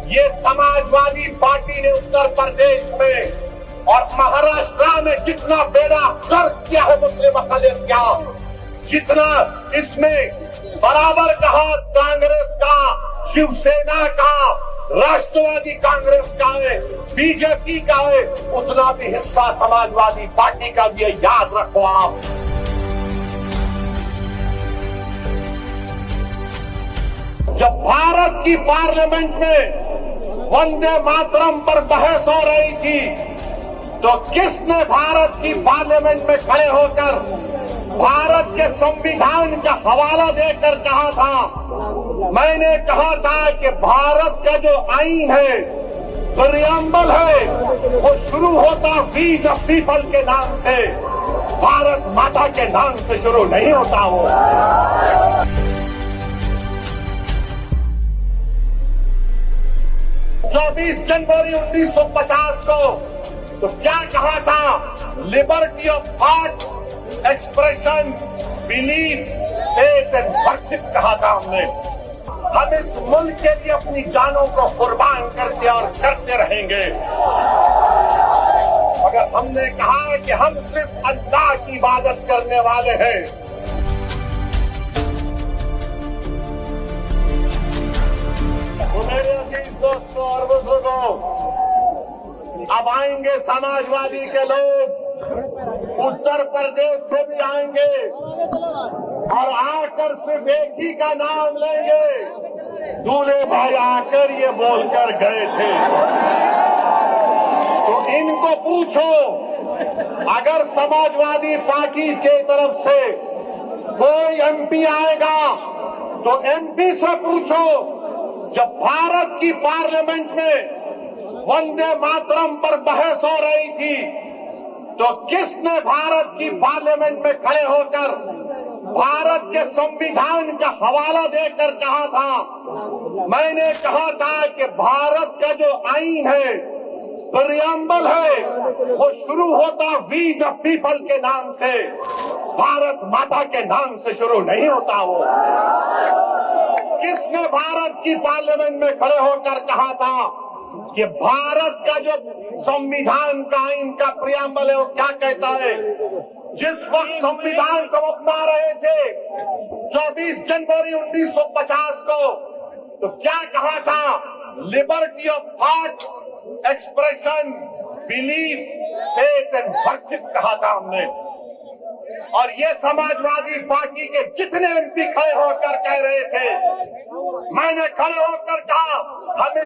ये समाजवादी पार्टी ने उत्तर प्रदेश में और महाराष्ट्र में जितना बेड़ा गर्क किया है मुस्लिम अक़लियत का, जितना इसमें बराबर कहा कांग्रेस का, शिवसेना का, राष्ट्रवादी कांग्रेस का है, बीजेपी का है, उतना भी हिस्सा समाजवादी पार्टी का भी है। याद रखो आप। जब भारत की पार्लियामेंट में वंदे मातरम पर बहस हो रही थी तो किसने भारत की पार्लियामेंट में खड़े होकर भारत के संविधान का हवाला देकर कहा था, मैंने कहा था कि भारत का जो आईन है, प्रियम्बल है, वो शुरू होता वी द पीपल के नाम से, भारत माता के नाम से शुरू नहीं होता। वो 24 जनवरी 1950 को तो क्या कहा था? Liberty of thought, expression, belief, faith and worship कहा था हमने। हम इस मुल्क के लिए अपनी जानों को कुर्बान करते और करते रहेंगे, मगर हमने कहा कि हम सिर्फ अल्लाह की इबादत करने वाले हैं। तो मेरे अजीज दोस्तों और बुजुर्गों, अब आएंगे समाजवादी के लोग, उत्तर प्रदेश से भी आएंगे और आकर सिर्फ एक ही का नाम लेंगे। दूल्हे भाई आकर ये बोलकर गए थे। तो इनको पूछो, अगर समाजवादी पार्टी के तरफ से कोई एमपी आएगा तो एमपी से पूछो, जब भारत की पार्लियामेंट में वंदे मातरम पर बहस हो रही थी तो किसने भारत की पार्लियामेंट में खड़े होकर भारत के संविधान का हवाला देकर कहा था, मैंने कहा था कि भारत का जो आईन है, प्रियम्बल है, वो शुरू होता वी द पीपल के नाम से, भारत माता के नाम से शुरू नहीं होता। वो किसने भारत की पार्लियामेंट में खड़े होकर कहा था कि भारत का जो संविधान का आईन का प्रियम्बल है वो क्या कहता है? जिस वक्त संविधान को अपना रहे थे 24 जनवरी 1950 को तो क्या कहा था? Liberty of thought, expression, belief, faith and worship कहा था हमने। और ये समाजवादी पार्टी के जितने एमपी खड़े होकर कह रहे थे, मैंने खड़े होकर कहा, हमें